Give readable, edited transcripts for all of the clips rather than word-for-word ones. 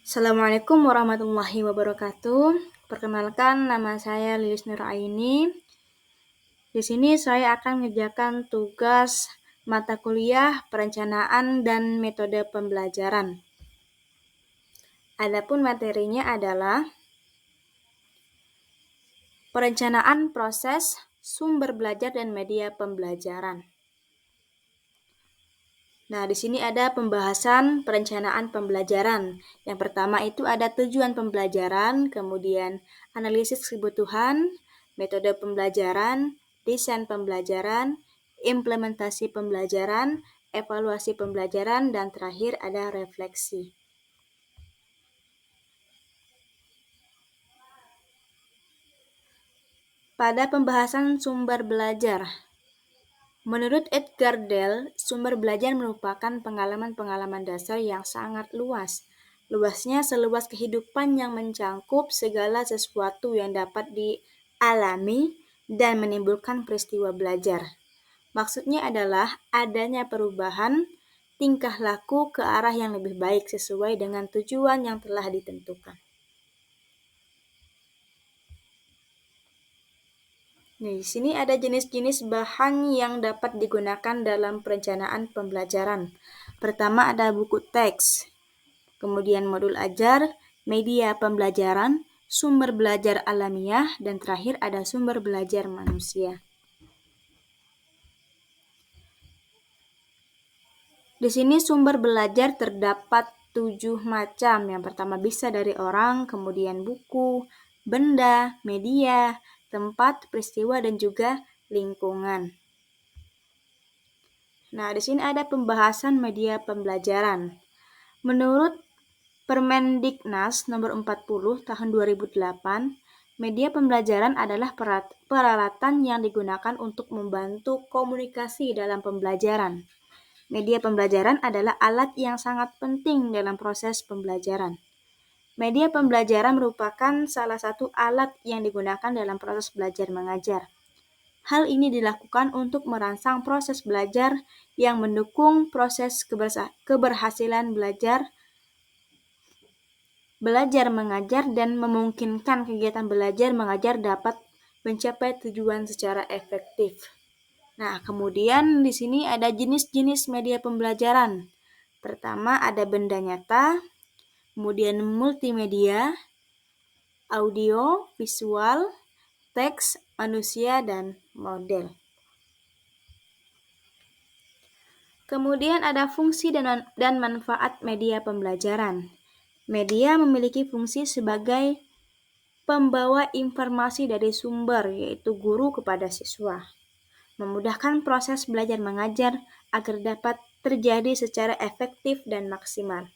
Assalamualaikum warahmatullahi wabarakatuh. Perkenalkan, nama saya Lilis Nuraini. Di sini saya akan mengerjakan tugas mata kuliah perencanaan dan metode pembelajaran. Adapun materinya adalah perencanaan proses, sumber belajar dan media pembelajaran. Nah, di sini ada pembahasan perencanaan pembelajaran. Yang pertama itu ada tujuan pembelajaran, kemudian analisis kebutuhan, metode pembelajaran, desain pembelajaran, implementasi pembelajaran, evaluasi pembelajaran, dan terakhir ada refleksi. Pada pembahasan sumber belajar, menurut Edgar Dell, sumber belajar merupakan pengalaman-pengalaman dasar yang sangat luas. Luasnya seluas kehidupan yang mencakup segala sesuatu yang dapat dialami dan menimbulkan peristiwa belajar. Maksudnya adalah adanya perubahan tingkah laku ke arah yang lebih baik sesuai dengan tujuan yang telah ditentukan. Di sini ada jenis-jenis bahan yang dapat digunakan dalam perencanaan pembelajaran. Pertama ada buku teks, kemudian modul ajar, media pembelajaran, sumber belajar alamiah, dan terakhir ada sumber belajar manusia. Di sini sumber belajar terdapat 7 macam. Yang pertama bisa dari orang, kemudian buku, benda, media, tempat, peristiwa, dan juga lingkungan. Nah, di sini ada pembahasan media pembelajaran. Menurut Permendiknas nomor 40 tahun 2008, media pembelajaran adalah peralatan yang digunakan untuk membantu komunikasi dalam pembelajaran. Media pembelajaran adalah alat yang sangat penting dalam proses pembelajaran. Media pembelajaran merupakan salah satu alat yang digunakan dalam proses belajar mengajar. Hal ini dilakukan untuk merangsang proses belajar yang mendukung proses keberhasilan belajar mengajar dan memungkinkan kegiatan belajar mengajar dapat mencapai tujuan secara efektif. Nah, kemudian di sini ada jenis-jenis media pembelajaran. Pertama ada benda nyata, kemudian multimedia, audio, visual, teks, manusia, dan model. Kemudian ada fungsi dan manfaat media pembelajaran. Media memiliki fungsi sebagai pembawa informasi dari sumber, yaitu guru kepada siswa. Memudahkan proses belajar mengajar agar dapat terjadi secara efektif dan maksimal.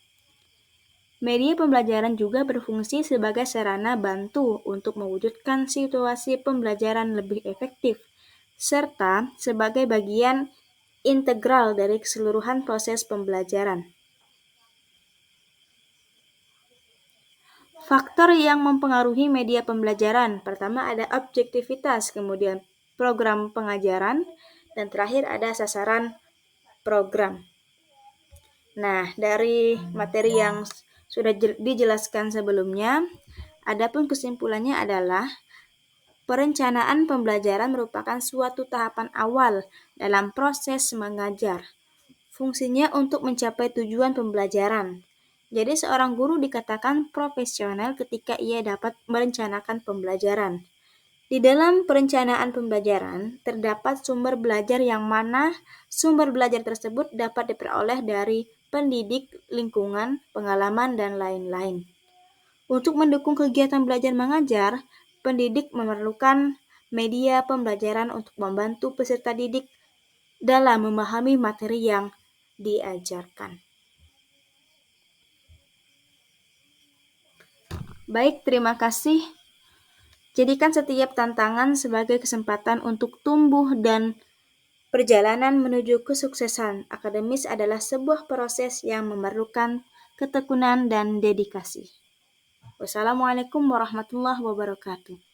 Media pembelajaran juga berfungsi sebagai sarana bantu untuk mewujudkan situasi pembelajaran lebih efektif, serta sebagai bagian integral dari keseluruhan proses pembelajaran. Faktor yang mempengaruhi media pembelajaran, pertama ada objektivitas, kemudian program pengajaran, dan terakhir ada sasaran program. Nah, dari materi yang sudah dijelaskan sebelumnya, adapun kesimpulannya adalah perencanaan pembelajaran merupakan suatu tahapan awal dalam proses mengajar. Fungsinya untuk mencapai tujuan pembelajaran. Jadi seorang guru dikatakan profesional ketika ia dapat merencanakan pembelajaran. Di dalam perencanaan pembelajaran, terdapat sumber belajar yang mana sumber belajar tersebut dapat diperoleh dari pendidik, lingkungan, pengalaman, dan lain-lain. Untuk mendukung kegiatan belajar mengajar, pendidik memerlukan media pembelajaran untuk membantu peserta didik dalam memahami materi yang diajarkan. Baik, terima kasih. Jadikan setiap tantangan sebagai kesempatan untuk tumbuh dan perjalanan menuju kesuksesan akademis adalah sebuah proses yang memerlukan ketekunan dan dedikasi. Wassalamualaikum warahmatullahi wabarakatuh.